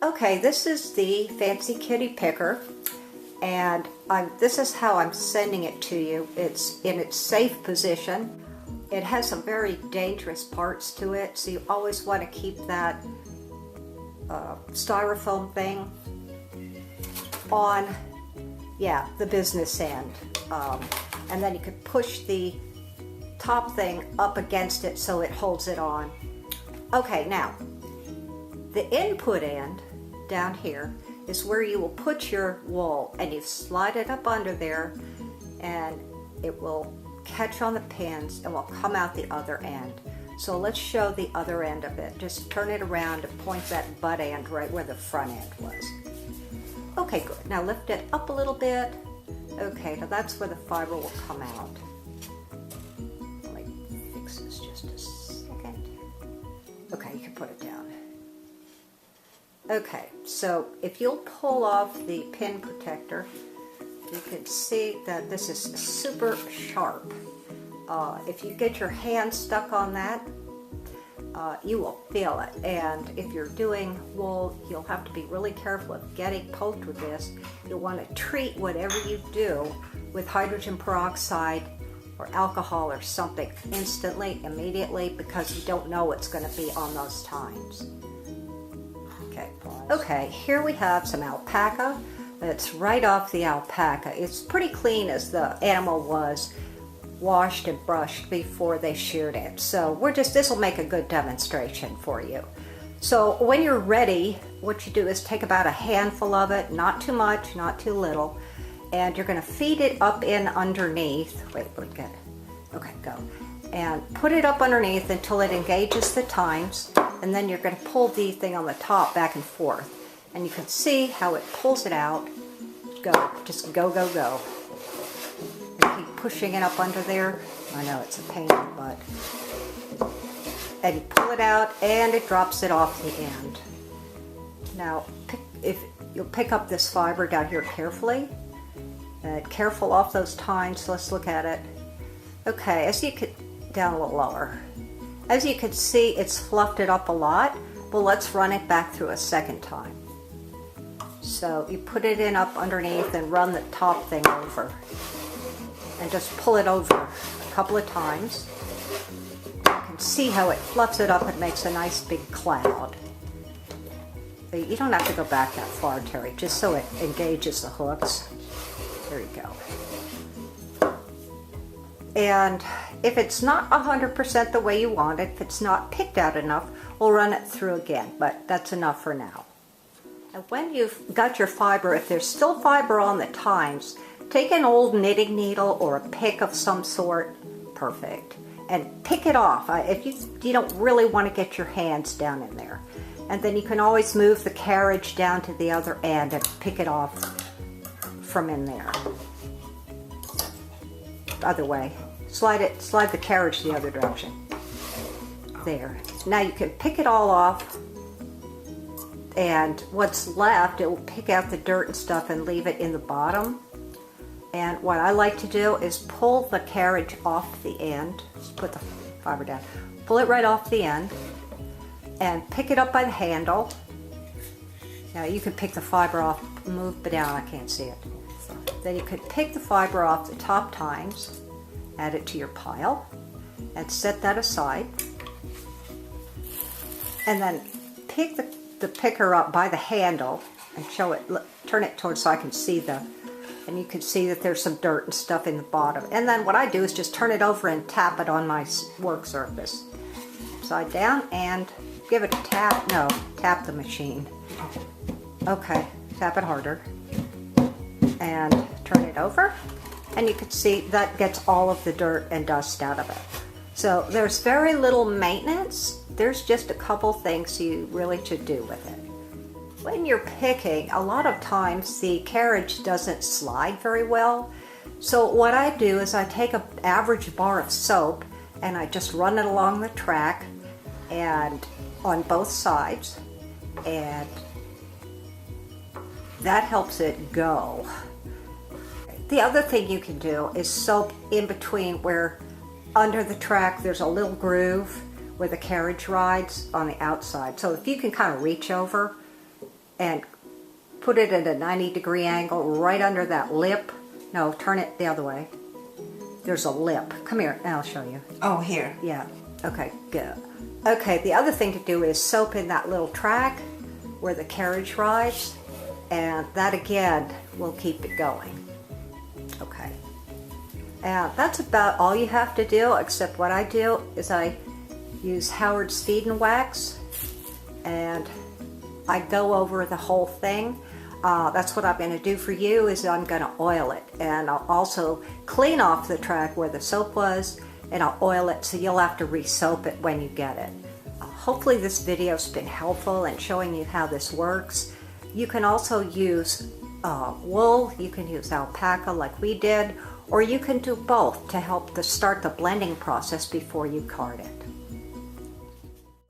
Okay, this is the Fancy Kitty Picker, and this is how I'm sending it to you. It's in its safe position. It has some very dangerous parts to it, so you always want to keep that styrofoam thing on, yeah, the business end. And then you could push the top thing up against it so it holds it on. Okay, now, the input end down here is where you will put your wool, and you slide it up under there and it will catch on the pins and will come out the other end. So let's show the other end of it. Just turn it around and point that butt end right where the front end was. Okay, good. Now lift it up a little bit. Okay, now that's where the fiber will come out. Let me fix this just a second. Okay, you can put it down. Okay, so if you'll pull off the pin protector, you can see that this is super sharp. If you get your hand stuck on that, you will feel it. And if you're doing wool, you'll have to be really careful of getting poked with this. You'll want to treat whatever you do with hydrogen peroxide or alcohol or something instantly, immediately, because you don't know what's going to be on those times. Okay, here we have some alpaca. It's right off the alpaca. It's pretty clean as the animal was washed and brushed before they sheared it. So this will make a good demonstration for you. So when you're ready, what you do is take about a handful of it, not too much, not too little, and you're going to feed it up in underneath. Wait, get it. Okay, go. And put it up underneath until it engages the tines, and then you're going to pull the thing on the top back and forth. And you can see how it pulls it out. Go, just go, go, go. And keep pushing it up under there. I know it's a pain in the butt. And you pull it out and it drops it off the end. Now, if you'll pick up this fiber down here carefully. Careful off those tines, let's look at it. Okay, as you could, down a little lower. As you can see, it's fluffed it up a lot. Well, let's run it back through a second time. So you put it in up underneath and run the top thing over. And just pull it over a couple of times. You can see how it fluffs it up and makes a nice big cloud. You don't have to go back that far, Terry, just so it engages the hooks. There you go. And if it's not 100% the way you want it, if it's not picked out enough, we'll run it through again, but that's enough for now. And when you've got your fiber, if there's still fiber on the tines, take an old knitting needle or a pick of some sort, perfect, and pick it off. If you don't really want to get your hands down in there. And then you can always move the carriage down to the other end and pick it off from in there. Other way. Slide the carriage the other direction. There. Now you can pick it all off, and what's left, it will pick out the dirt and stuff and leave it in the bottom. And what I like to do is pull the carriage off the end. Just put the fiber down. Pull it right off the end and pick it up by the handle. Now you can pick the fiber off, move it down, I can't see it. Then you could pick the fiber off the top tines, add it to your pile, and set that aside. And then pick the picker up by the handle and show it, turn it towards so I can see and you can see that there's some dirt and stuff in the bottom. And then what I do is just turn it over and tap it on my work surface. Upside down and give it a tap. No, tap the machine. Okay, tap it harder. And turn it over, and you can see that gets all of the dirt and dust out of it. So there's very little maintenance. There's just a couple things you really should do with it. When you're picking, a lot of times the carriage doesn't slide very well. So what I do is I take an average bar of soap and I just run it along the track and on both sides, and that helps it go. The other thing you can do is soap in between where under the track there's a little groove where the carriage rides on the outside. So if you can kind of reach over and put it at a 90-degree angle right under that lip. No, turn it the other way. There's a lip. Come here, and I'll show you. Oh, here. Yeah, okay, good. Okay, the other thing to do is soap in that little track where the carriage rides, and that again will keep it going. Okay. And that's about all you have to do, except what I do is I use Howard's Feed and Wax, and I go over the whole thing. That's what I'm going to do for you, is I'm going to oil it, and I'll also clean off the track where the soap was, and I'll oil it, so you'll have to re-soap it when you get it. Hopefully this video's been helpful in showing you how this works. You can also use wool, you can use alpaca like we did, or you can do both to help to start the blending process before you card it.